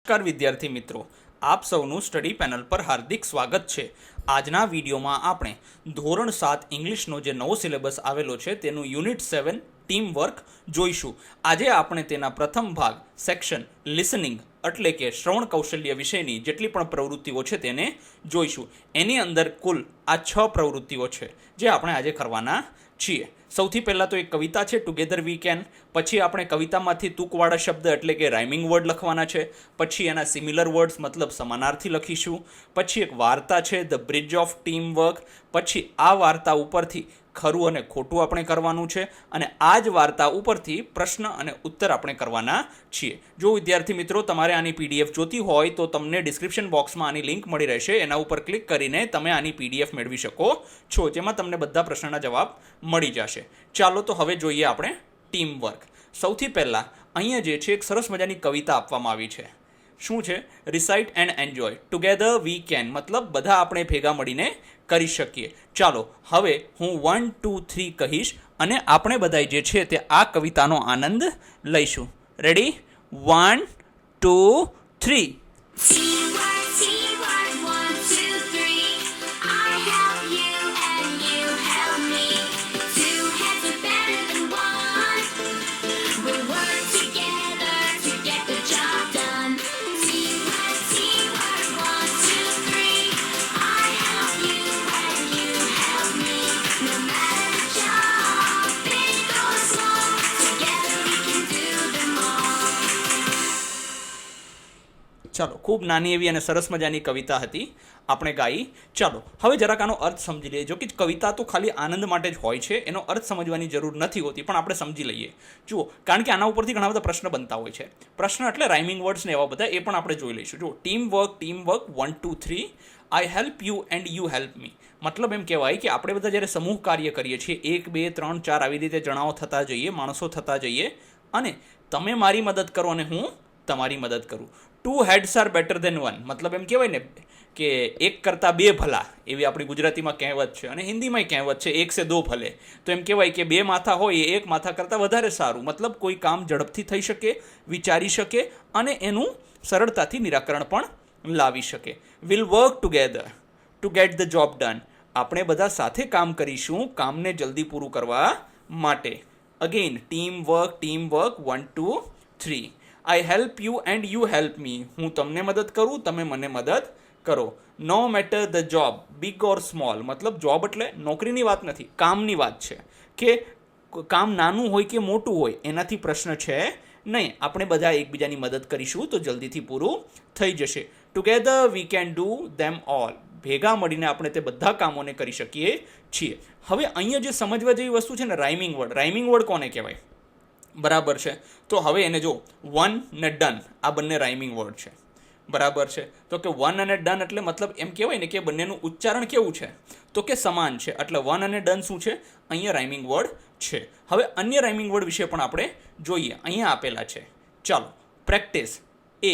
નમસ્કાર વિદ્યાર્થી મિત્રો, આપ સૌનું સ્ટડી પેનલ પર હાર્દિક સ્વાગત છે। આજના વિડીયોમાં આપણે ધોરણ 7 ઇંગ્લિશનો જે નવો સિલેબસ આવેલો છે તેનું યુનિટ 7 ટીમ વર્ક જોઈશું। આજે આપણે તેના પ્રથમ ભાગ સેક્શન લિસનિંગ એટલે કે શ્રવણ કૌશલ્ય વિષયની જેટલી પણ પ્રવૃત્તિઓ છે તેને જોઈશું। એની અંદર કુલ આ 6 પ્રવૃત્તિઓ છે જે આપણે આજે કરવાના છીએ। સૌથી પહેલાં તો એક કવિતા છે ટુગેધર વી કેન, પછી આપણે કવિતામાંથી તુકવાળા શબ્દ એટલે કે રાઇમિંગ વર્ડ લખવાના છે, પછી એના સિમિલર વર્ડ્સ મતલબ સમાનાર્થી લખીશું, પછી એક વાર્તા છે the bridge of team work, પછી આ વાર્તા ઉપરથી ખરું અને ખોટું આપણે કરવાનું છે અને આ જ વાર્તા ઉપરથી પ્રશ્ન અને ઉત્તર આપણે કરવાના છીએ। જો વિદ્યાર્થી મિત્રો તમારે આની પીડીએફ જોતી હોય તો તમને ડિસ્ક્રિપ્શન બોક્સમાં આની લિંક મળી રહેશે, એના ઉપર ક્લિક કરીને તમે આની પીડીએફ મેળવી શકો છો, જેમાં તમને બધા પ્રશ્નના જવાબ મળી જશે। ચાલો તો હવે જોઈએ આપણે ટીમ વર્ક। સૌથી પહેલાં અહીંયા જે છે એક સરસ મજાની કવિતા આપવામાં આવી છે। શું છે? Recite and enjoy together we can, મતલબ બધા આપણે ભેગા મળીને કરી શકીએ। ચાલો હવે હું 1, 2, 3 કહીશ અને આપણે બધા જે છે તે આ કવિતાનો આનંદ લઈશું। રેડી? 1, 2, 3। ચાલો, ખૂબ નાની એવી અને સરસ મજાની કવિતા હતી, આપણે ગાઈ। ચાલો હવે જરાક આનો અર્થ સમજી લઈએ। જો કે કવિતા તો ખાલી આનંદ માટે જ હોય છે, એનો અર્થ સમજવાની જરૂર નથી હોતી, પણ આપણે સમજી લઈએ। જુઓ, કારણ કે આના ઉપરથી ઘણા બધા પ્રશ્ન બનતા હોય છે। પ્રશ્ન એટલે રાઇમિંગ વર્ડ્સ ને એવા બધા, એ પણ આપણે જોઈ લઈશું। જુઓ, team work 1, 2, 3 I help you and you help મી, મતલબ એમ કહેવાય કે આપણે બધા જ્યારે સમૂહ કાર્ય કરીએ છીએ 1, 2, 3, 4 આવી રીતે જણાવો થતા જઈએ, માણસો થતા જઈએ અને તમે મારી મદદ કરો અને હું તમારી મદદ કરું। 2 heads are better than 1, મતલબ એમ કહેવાય ને કે એક કરતાં બે ભલા, એવી આપણી ગુજરાતીમાં કહેવત છે અને હિન્દીમાંય કહેવત છે 1 से 2 ભલે। તો એમ કહેવાય કે બે માથા હોય એ એક માથા કરતાં વધારે સારું, મતલબ કોઈ કામ ઝડપથી થઈ શકે, વિચારી શકે અને એનું સરળતાથી નિરાકરણ પણ લાવી શકે। Will work together two get the job done, આપણે બધા સાથે કામ કરીશું કામને જલ્દી પૂરું કરવા માટે। Again team work 1, 2, 3 I help you and you help me, હું તમને મદદ કરું તમે મને મદદ કરો। No matter the job big or small, મતલબ જોબ એટલે નોકરીની વાત નથી, કામની વાત છે કે કામ નાનું હોય કે મોટું હોય એનાથી પ્રશ્ન છે નહીં, આપણે બધા એકબીજાની મદદ કરીશું તો જલ્દીથી પૂરું થઈ જશે। Together we can do them all, ભેગા મળીને આપણે તે બધા કામોને કરી શકીએ છીએ। હવે અહીંયા જે સમજવા જેવી વસ્તુ છે ને, રાઇમિંગ વર્ડ કોને કહેવાય? બરાબર છે, તો હવે એને જો 1 ને ડન આ બંને રાઇમિંગ વર્ડ છે, બરાબર છે। તો કે 1 અને ડન એટલે મતલબ એમ કહેવાય ને કે બંનેનું ઉચ્ચારણ કેવું છે? તો કે સમાન છે, એટલે 1 અને ડન શું છે? અહીંયા રાઇમિંગ વર્ડ છે। હવે અન્ય રાઇમિંગ વર્ડ વિશે પણ આપણે જોઈએ, અહીંયા આપેલા છે। ચાલો, practice A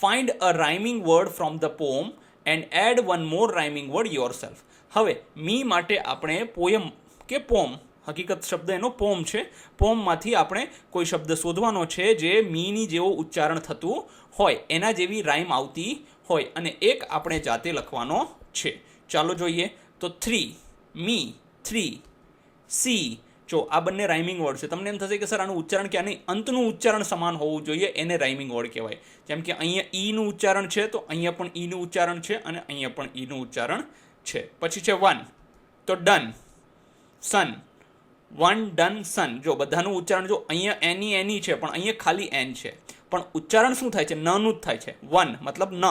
find a rhyming word from the poem and add 1 more rhyming word yourself. હવે મી માટે આપણે પોયમ કે પોમ, હકીકત શબ્દ એનો પોમ છે, પોમમાંથી આપણે કોઈ શબ્દ શોધવાનો છે જે મીની જેવો ઉચ્ચારણ થતું હોય, એના જેવી રાઇમ આવતી હોય અને એક આપણે જાતે લખવાનો છે। ચાલો જોઈએ તો 3 મી, 3 સી, જો આ બંને રાઇમિંગ વર્ડ છે। તમને એમ થશે કે સર આનું ઉચ્ચારણ ક્યાં નહીં, અંતનું ઉચ્ચારણ સમાન હોવું જોઈએ, એને રાઇમિંગ વર્ડ કહેવાય। જેમ કે અહીંયા ઈનું ઉચ્ચારણ છે તો અહીંયા પણ ઈનું ઉચ્ચારણ છે અને અહીંયા પણ ઈનું ઉચ્ચારણ છે। પછી છે 1 તો ડન, સન 1 ડન સન, જો બધાનું ઉચ્ચારણ જો અહીંયા એની છે પણ અહીંયા ખાલી એન છે, પણ ઉચ્ચારણ શું થાય છે? નનું જ થાય છે। 1 મતલબ ન,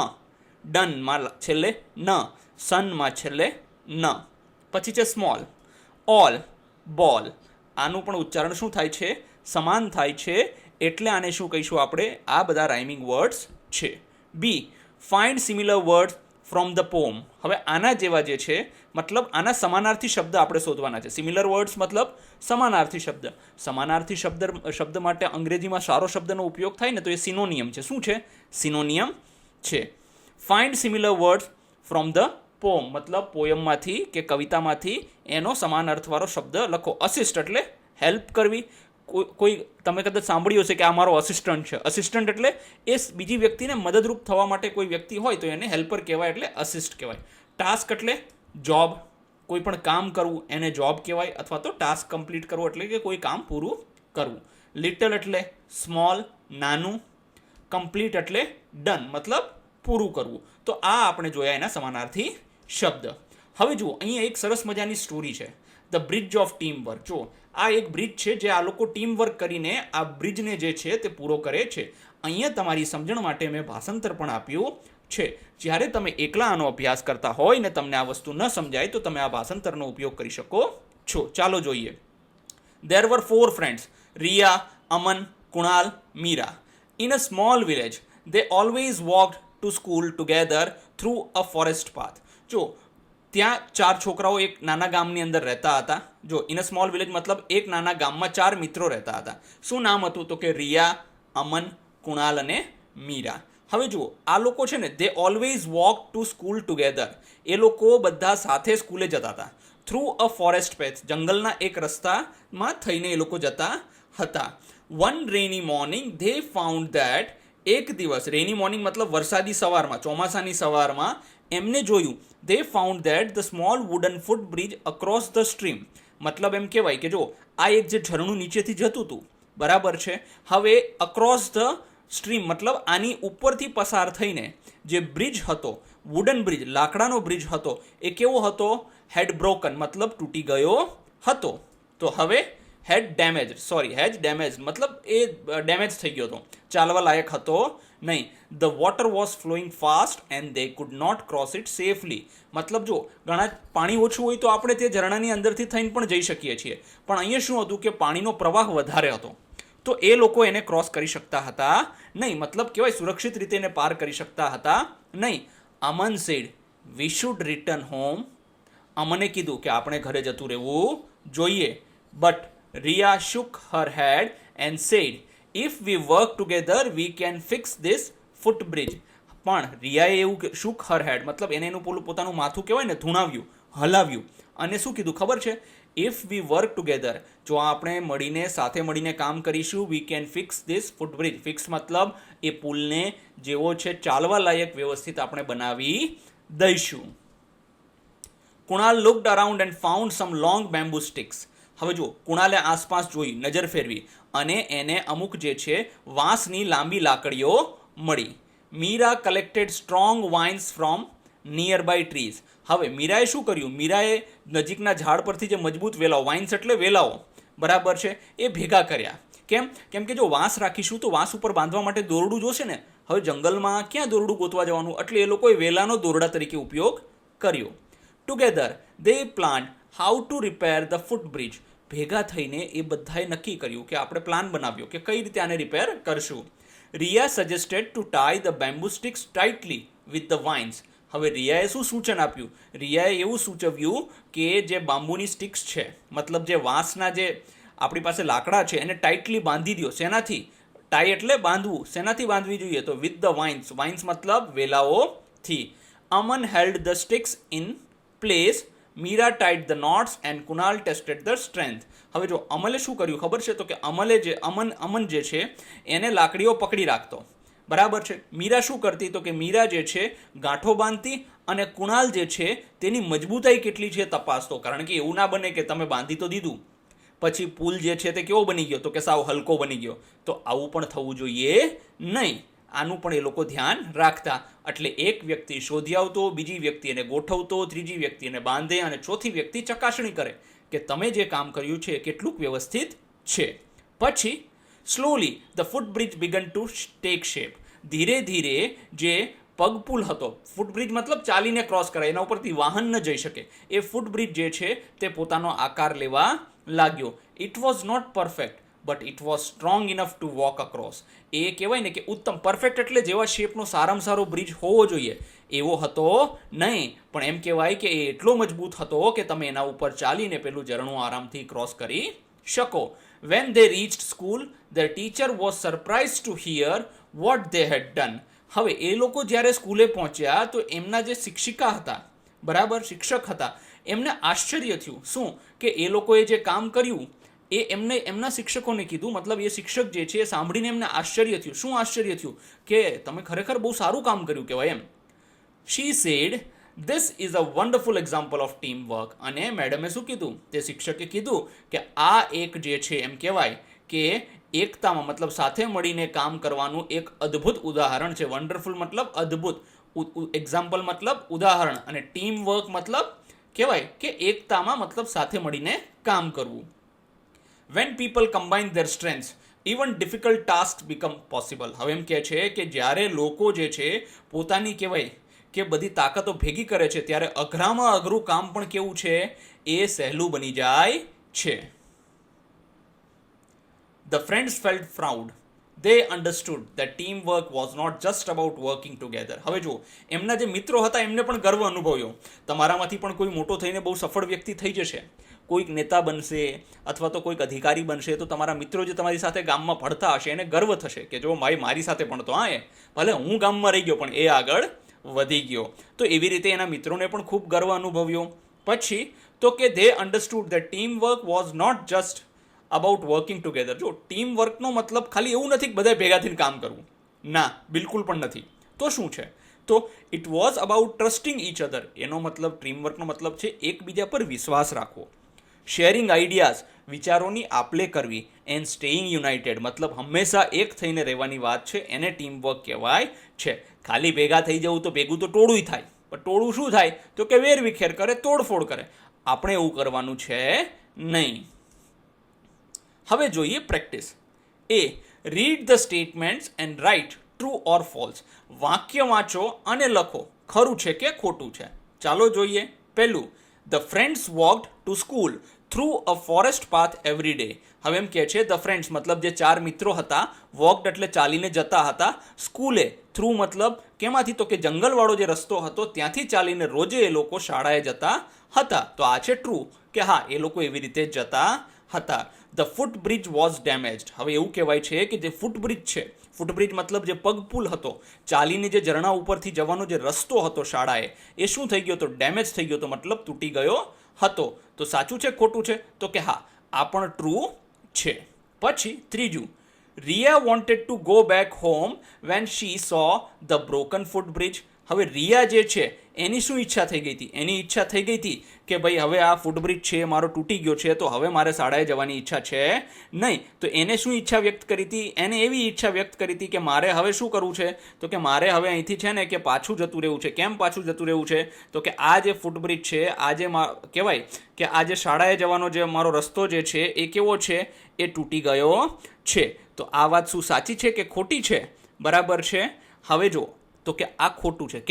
ડનમાં છેલ્લે ન, સનમાં છેલ્લે ન। પછી છે સ્મોલ, ઓલ બોલ, આનું પણ ઉચ્ચારણ શું થાય છે? સમાન થાય છે, એટલે આને શું કહીશું આપણે? આ બધા રાઇમિંગ વર્ડ્સ છે। Be find similar words from the poem, હવે આના જેવા જે છે મતલબ આના સમાનાર્થી શબ્દ આપણે શોધવાના છે। સિમિલર વર્ડ્સ મતલબ સમાનાર્થી શબ્દ, સમાનાર્થી શબ્દ માટે અંગ્રેજીમાં સારો શબ્દનો ઉપયોગ થાય ને તો એ સિનોનિયમ છે। શું છે? સિનોનિયમ છે। Find similar words from the poem, મતલબ પોયમમાંથી કે કવિતામાંથી એનો સમાન અર્થવાળો શબ્દ લખો। અસિસ્ટ એટલે હેલ્પ કરવી, કોઈ તમે કદાચ સાંભળ્યું હશે કે આ મારો અસિસ્ટન્ટ છે. અસિસ્ટન્ટ એટલે એ બીજી વ્યક્તિને મદદરૂપ થવા માટે કોઈ વ્યક્તિ હોય તો એને હેલ્પર કહેવાય, એટલે અસિસ્ટ કહેવાય. ટાસ્ક એટલે જોબ, કોઈ પણ કામ કરવું એને જોબ કહેવાય, અથવા તો ટાસ્ક કમ્પ્લીટ કરવું એટલે કે કોઈ કામ પૂરું કરવું. લિટલ એટલે સ્મોલ, નાનું. કમ્પ્લીટ એટલે ડન, મતલબ પૂરું કરવું. તો આ આપણે જોયા એના સમાનાર્થી શબ્દ. હવે જુઓ, અહીંયા એક સરસ મજાની સ્ટોરી છે, the bridge of team work. જુઓ, આ એક બ્રિજ છે જે આ લોકો ટીમ વર્ક કરીને આ બ્રિજને જે છે તે પૂરો કરે છે. અહીંયા તમારી સમજણ માટે મેં ભાષાંતર પણ આપ્યું છે. જ્યારે તમે એકલા આનો અભ્યાસ કરતા હોય ને તમને આ વસ્તુ ન સમજાય તો તમે આ ભાષાંતરનો ઉપયોગ કરી શકો છો. ચાલો જોઈએ. There were 4 friends, Riya, Aman, Kunal, Meera. In a small village, they always walked to school together through a forest path. જો ત્યાં 4 છોકરાઓ એક નાના ગામની અંદર રહેતા હતા. જો ઇન અ સ્મોલ વિલેજ મતલબ એક નાના ગામમાં 4 મિત્રો રહેતા હતા. શું નામ હતું? તો કે રિયા, અમન, કુણાલ અને મીરા. હવે જુઓ, આ લોકો છે ને they always walk to school together. એ લોકો બધા સાથે સ્કૂલે જતા હતા. થ્રુ અ ફોરેસ્ટ પેથ, જંગલના એક રસ્તામાં થઈને એ લોકો જતા હતા. One rainy morning they found that, એક દિવસ, રેની મોર્નિંગ મતલબ વરસાદી સવારમાં, ચોમાસાની સવારમાં એમને જોયું, they found that the small wooden foot bridge across the stream. મતલબ એમ કહેવાય કે જો આ એક જે ઝરણું નીચેથી જતું હતું, બરાબર છે, હવે અક્રોસ ધ સ્ટ્રીમ મતલબ આની ઉપરથી પસાર થઈને જે બ્રિજ હતો, વુડન બ્રિજ, લાકડાનો બ્રિજ હતો, એ કેવો હતો? હેડ બ્રોકન મતલબ તૂટી ગયો હતો. તો હવે હેજ ડેમેજ મતલબ એ ડેમેજ થઈ ગયો હતો, ચાલવા લાયક હતો નહીં. The water was flowing fast and they could not cross it safely. મતલબ જો ઘણા પાણી ઓછું હોય તો આપણે તે ઝરણાની અંદરથી થઈને પણ જઈ શકીએ છીએ, પણ અહીંયા શું હતું કે પાણીનો પ્રવાહ વધારે હતો, તો એ લોકો એને ક્રોસ કરી શકતા હતા નહીં. મતલબ કહેવાય સુરક્ષિત રીતે એને પાર કરી શકતા હતા નહીં. Aman said we should return home. અમને કીધું કે આપણે ઘરે જતું રહેવું જોઈએ. But Riya shook her head and said, if we work together we can fix this footbridge. પણ રિયાએ એવું shook her head મતલબ એને એનું પોતાનું માથું કહેવાય ને ધૂણાવ્યું, હલાવ્યું, અને શું કીધું ખબર છે? if we work together, જો આપણે મળીને સાથે મળીને કામ કરીશું, we can fix this footbridge. Fix મતલબ એ પુલને જેવો છે ચાલવા લાયક વ્યવસ્થિત આપણે બનાવી દઈશું. Kunal looked around and found some long bamboo sticks. હવે જો કુણાલે આસપાસ જોઈ, નજર ફેરવી, અને એને અમુક જે છે વાંસની લાંબી લાકડીઓ મળી. Meera collected strong vines from nearby trees. હવે મીરાએ શું કર્યું? મીરાએ નજીકના ઝાડ પરથી જે મજબૂત વેલાઓ, વાઇન્સ એટલે વેલાઓ, બરાબર છે, એ ભેગા કર્યા. કેમ કે જો વાંસ રાખીશું તો વાંસ ઉપર બાંધવા માટે દોરડું જોશે ને. હવે જંગલમાં ક્યાં દોરડું ગોતવા જવાનું, એટલે એ લોકોએ વેલાનો દોરડા તરીકે ઉપયોગ કર્યો. Together they plan how to repair the foot bridge. ભેગા થઈને એ બધાએ નક્કી કર્યું કે આપણે પ્લાન બનાવ્યો કે કઈ રીતે આને રિપેર કરશું. Riya suggested to tie the bamboo sticks tightly with the vines. હવે રિયાએ શું સૂચન આપ્યું? રિયાએ એવું સૂચવ્યું કે જે બાંબુની સ્ટિક્સ છે, મતલબ જે વાંસના જે આપણી પાસે લાકડા છે, એને ટાઇટલી બાંધી દો. શેનાથી? ટાઈ એટલે બાંધવું. શેનાથી બાંધવી જોઈએ? તો વિથ ધ વાઇન્સ. વાઇન્સ મતલબ વેલાઓથી. Aman held the sticks in place, Meera tied the knots and Kunal tested the strength. હવે જો અમલે શું કર્યું ખબર છે? તો કે અમન જે છે એને લાકડીઓ પકડી રાખતો, બરાબર છે. મીરા શું કરતી? તો કે મીરા જે છે ગાંઠો બાંધતી, અને કુણાલ જે છે તેની મજબૂતાઈ કેટલી છે તપાસતો. કારણ કે એવું ના બને કે તમે બાંધી તો દીધું, પછી પુલ જે છે તે કેવો બની ગયો? તો કે સાવ હલકો બની ગયો. તો આવું પણ થવું જોઈએ નહીં. આનું પણ એ લોકો ધ્યાન રાખતા. એટલે એક વ્યક્તિ શોધી આવતો, બીજી વ્યક્તિ એને ગોઠવતો, ત્રીજી વ્યક્તિ એને બાંધે, અને ચોથી વ્યક્તિ ચકાસણી કરે કે તમે જે કામ કર્યું છે કેટલું વ્યવસ્થિત છે. પછી slowly the foot bridge began to take shape. ધીરે ધીરે જે પગપુલ હતો, ફૂટબ્રિજ મતલબ ચાલીને ક્રોસ કરાય, એના ઉપરથી વાહન ન જઈ શકે, એ ફૂટબ્રિજ જે છે તે પોતાનો આકાર લેવા લાગ્યો. It was not perfect but it was strong enough to walk across. એ કહેવાય ને કે ઉત્તમ, પરફેક્ટ એટલે જેવા શેપનો સારામાં સારો બ્રિજ હોવો જોઈએ એવો હતો નહીં, પણ એમ કહેવાય કે એ એટલો મજબૂત હતો કે તમે એના ઉપર ચાલીને પેલું ઝરણું આરામથી ક્રોસ કરી શકો. When they reached school, their teacher was surprised to hear what they had done. હવે એ લોકો જ્યારે સ્કૂલે પહોંચ્યા તો એમના જે શિક્ષિકા હતા, બરાબર, શિક્ષક હતા, એમને આશ્ચર્ય થયું. શું? કે એ લોકોએ જે કામ કર્યું એ એમને એમના શિક્ષકોને કીધું, મતલબ એ શિક્ષક જે છે એ સાંભળીને એમને આશ્ચર્ય થયું. શું આશ્ચર્ય થયું? કે તમે ખરેખર બહુ સારું કામ કર્યું કહેવાય એમ. She said this is a wonderful example of team work. અને મેડમે શું કીધું? તે શિક્ષકે કીધું કે આ એક જે છે એમ કહેવાય કે એકતામાં, મતલબ સાથે મળીને કામ કરવાનું એક અદ્ભુત ઉદાહરણ છે. વન્ડરફુલ મતલબ અદ્ભુત, એક્ઝામ્પલ મતલબ ઉદાહરણ, અને ટીમ વર્ક મતલબ કહેવાય કે એકતામાં, મતલબ સાથે મળીને કામ કરવું. When people combine their strengths even difficult task become possible. હવે એમ કહે છે કે જ્યારે લોકો જે છે પોતાની કહેવાય કે બધી તાકાતો ભેગી કરે છે ત્યારે અઘરામાં અઘરું કામ પણ કેવું છે, એ સહેલું બની જાય છે. The friends felt proud. They understood that teamwork was not just about working together. હવે જો એમના જે મિત્રો હતા એમને પણ ગર્વ અનુભવ્યો. તમારામાંથી પણ કોઈ મોટો થઈને બહુ સફળ વ્યક્તિ થઈ જશે, કોઈક નેતા બનશે અથવા તો કોઈક અધિકારી બનશે, તો તમારા મિત્રો જે તમારી સાથે ગામમાં ભણતા હશે એને ગર્વ થશે કે જો મારી સાથે ભણતો, હા, એ ભલે હું ગામમાં રહી ગયો પણ એ આગળ વધી ગયો. તો એવી રીતે એના મિત્રોને પણ ખૂબ ગર્વ અનુભવ્યો. પછી તો કે they understood that teamwork was not just about working together. જો ટીમ વર્કનો મતલબ ખાલી એવું નથી કે બધા ભેગા થઈને કામ કરવું, ના, બિલકુલ પણ નથી. તો શું છે? તો it was about trusting each other. એનો મતલબ ટીમ વર્કનો મતલબ છે એકબીજા પર વિશ્વાસ રાખવો, શેરિંગ આઈડિયાઝ, વિચારોની આપલે કરવી, એન્ડ સ્ટેઇંગ યુનાઇટેડ, મતલબ હંમેશા એક થઈને રહેવાની વાત છે, એને ટીમ વર્ક કહેવાય છે. ખાલી ભેગા થઈ જવું તો ભેગું તો ટોળું થાય, પણ ટોળું શું થાય? તો કે વેરવિખેર કરે, તોડફોડ કરે. આપણે એવું કરવાનું છે નહીં. હવે જોઈએ practice. A read the statements and write true or false. વાક્ય વાંચો અને લખો ખરું છે કે ખોટું છે. ચાલો જોઈએ. પહેલું, the friends walked to school through a forest path every day. હવે એમ કહે છે ધ ફ્રેન્ડ્સ મતલબ જે 4 મિત્રો હતા, વોકડ એટલે ચાલીને જતા હતા, સ્કૂલે, થ્રુ મતલબ કેમાંથી? તો કે જંગલવાળો જે રસ્તો હતો ત્યાંથી ચાલીને રોજે એ લોકો શાળાએ જતા હતા. તો આ છે ટ્રુ, કે હા, એ લોકો એવી રીતે જતા હતા. The footbridge was damaged. હવે એવું કહેવાય છે કે જે ફૂટબ્રિજ છે, ફૂટબ્રિજ મતલબ જે પગપુલ હતો, ચાલીને જે ઝરણા ઉપરથી જવાનો જે રસ્તો હતો શાળાએ, એ શું થઈ ગયો હતો? ડેમેજ થઈ ગયો હતો, મતલબ તૂટી ગયો હતો. તો સાચું છે ખોટું છે? તો કે હા, આ પણ ટ્રુ છે. પછી ત્રીજું, Riya wanted to go back home when she saw the broken footbridge. હવે રિયા જે છે એની શું ઈચ્છા થઈ ગઈ હતી? એની ઈચ્છા થઈ ગઈ હતી કે ભાઈ હવે આ ફૂટબ્રિજ છે મારો તૂટી ગયો છે, તો હવે મારે શાળાએ જવાની ઈચ્છા છે નહીં. તો એને શું ઈચ્છા વ્યક્ત કરી હતી? એને એવી ઈચ્છા વ્યક્ત કરી હતી કે મારે હવે શું કરવું છે? તો કે મારે હવે અહીંથી છે ને કે પાછું જતું રહેવું છે. કેમ પાછું જતું રહેવું છે? તો કે આ જે ફૂટબ્રિજ છે, આ જે કહેવાય કે આ જે શાળાએ જવાનો જે મારો રસ્તો જે છે એ કેવો છે? એ તૂટી ગયો છે. તો આ વાત શું સાચી છે કે ખોટી છે? બરાબર છે. હવે જો, તો કે આ ખોટું છે.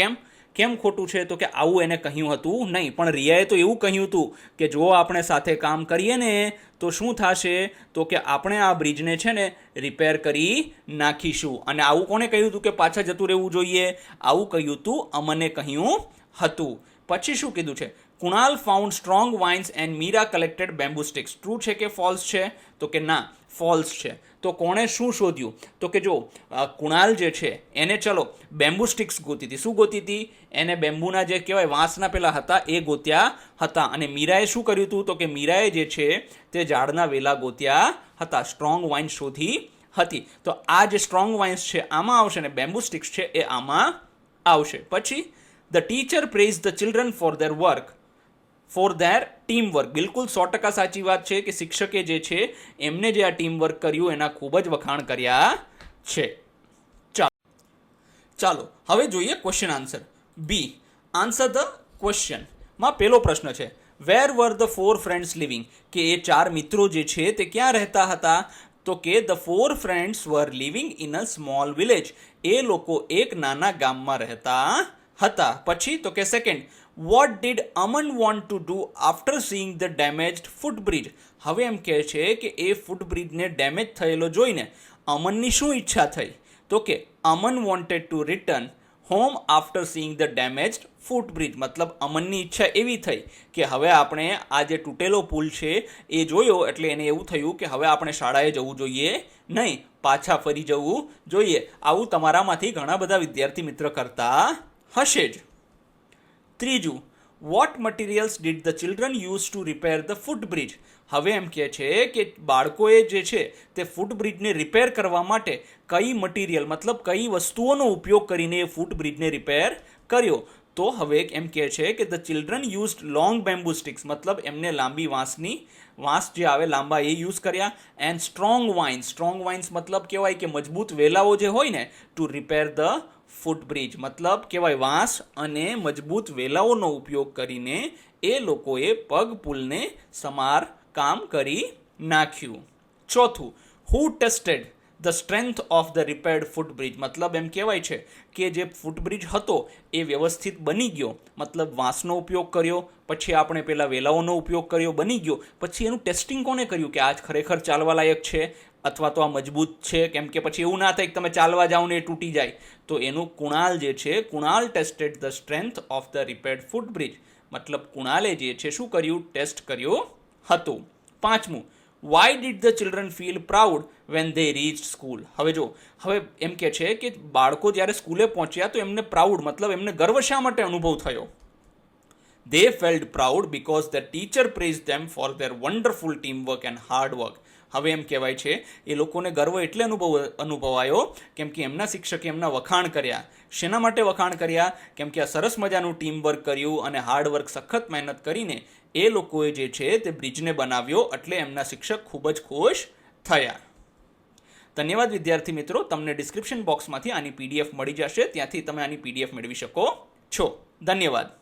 કેમ ખોટું છે? તો કે આવું એને કહ્યું હતું નહીં, પણ રિયાએ તો એવું કહ્યું હતું કે જો આપણે સાથે કામ કરીએ ને તો શું થશે? તો કે આપણે આ બ્રિજને છે ને રિપેર કરી નાખીશું. અને આવું કોને કહ્યું હતું કે પાછા જતું રહેવું જોઈએ? આવું કહ્યું હતું, અમને કહ્યું હતું. પછી શું કીધું છે? Kunal found strong vines and Meera collected bamboo sticks. True છે કે ફોલ્સ છે? તો કે ના, ફોલ્સ છે. તો કોણે શું શોધ્યું? તો કે જો કુણાલ જે છે એને ચલો બેમ્બુ સ્ટિક્સ ગોતી હતી. શું ગોતી હતી? એને બેમ્બુના જે કહેવાય વાંસના પેલા હતા એ ગોત્યા હતા. અને મીરાએ શું કર્યું હતું? તો કે મીરાએ જે છે તે ઝાડના વેલા ગોત્યા હતા, સ્ટ્રોંગ વાઇન શોધી હતી. તો આ જે સ્ટ્રોંગ વાઇન્સ છે આમાં આવશે, ને બેમ્બુ સ્ટિક્સ છે એ આમાં આવશે. પછી the teacher praise the children four their work, four there team work. બિલકુલ 100% સાચી વાત છે કે શિક્ષકે જે છે એમને જે આ ટીમ વર્ક કર્યું એના ખૂબ જ વખાણ કર્યા છે. ચાલો હવે જોઈએ question answer. B, answer the question માં પહેલો પ્રશ્ન છે, where were the 4 friends living. કે એ 4 મિત્રો જે છે તે ક્યાં રહેતા હતા? તો કે the 4 friends were living in a small village. એ લોકો એક નાના ગામમાં રહેતા હતા. પછી તો કે second, what did Aman want to do after seeing the damaged footbridge. હવે એમ કહે છે કે એ ફૂટબ્રિજને ડેમેજ થયેલો જોઈને અમનની શું ઈચ્છા થઈ? તો કે Aman wanted to return home after seeing the damaged footbridge. મતલબ અમનની ઈચ્છા એવી થઈ કે હવે આપણે આ જે તૂટેલો પુલ છે એ જોયો એટલે એને એવું થયું કે હવે આપણે શાળાએ જવું જોઈએ નહીં, પાછા ફરી જવું જોઈએ. આવું તમારામાંથી ઘણા બધા વિદ્યાર્થી મિત્ર કરતા હશે જ. ત્રીજું, what materials did the children use to repair the footbridge? હવે એમ કહે છે કે બાળકોએ જે છે તે ફૂટબ્રિજને રિપેર કરવા માટે કઈ મટીરિયલ મતલબ કઈ વસ્તુઓનો ઉપયોગ કરીને એ ફૂટબ્રિજને રિપેર કર્યો. તો હવે એમ કહે છે કે the children used long bamboo sticks, મતલબ એમને લાંબી વાંસ જે આવે લાંબા એ યુઝ કર્યા. એન્ડ સ્ટ્રોંગ વાઇન્સ મતલબ કહેવાય કે મજબૂત વેલાઓ જે હોય ને, ટુ રિપેર ધ ફૂટબ્રિજ મતલબ કહેવાય વાંસ અને મજબૂત વેલાઓનો ઉપયોગ કરીને એ લોકોએ પગ પુલને સમારકામ કરી નાખ્યું. ચોથું, who tested the strength of the repaired footbridge? મતલબ એમ કહેવાય છે કે જે ફૂટબ્રિજ હતો એ વ્યવસ્થિત બની ગયો, મતલબ વાંસનો ઉપયોગ કર્યો, પછી આપણે પેલા વેલાઓનો ઉપયોગ કર્યો, બની ગયો, પછી એનું ટેસ્ટિંગ કોને કર્યું કે આ ખરેખર ચાલવા લાયક છે અથવા તો આ મજબૂત છે? કેમ કે પછી એવું ના થાય કે તમે ચાલવા જાઓ ને એ તૂટી જાય. તો એનું કુણાલ જે છે, Kunal tested the strength of the repaired footbridge, મતલબ કુણાલે જે છે શું કર્યું? ટેસ્ટ કર્યું હતું. પાંચમું, why did the children feel proud when they reach school? હવે એમ કે છે કે બાળકો જ્યારે સ્કૂલે પહોંચ્યા તો એમને પ્રાઉડ મતલબ એમને ગર્વ શા માટે અનુભવ થયો? They felt proud because the teacher praised them for their wonderful teamwork and hard work. હવે એમ કહેવાય છે એ લોકોને ગર્વ એટલે અનુભવાયો કેમ કે એમના શિક્ષકે એમના વખાણ કર્યા. શેના માટે વખાણ કર્યા? કેમ કે આ સરસ મજાનું ટીમ વર્ક કર્યું અને હાર્ડવર્ક સખત મહેનત કરીને એ લોકોએ જે છે તે બ્રિજને બનાવ્યો, એટલે એમના શિક્ષક ખૂબ જ ખુશ થયા. ધન્યવાદ વિદ્યાર્થી મિત્રો. તમને ડિસ્ક્રિપ્શન બોક્સમાંથી આની PDF મળી જશે, ત્યાંથી તમે આની PDF મેળવી શકો છો. ધન્યવાદ.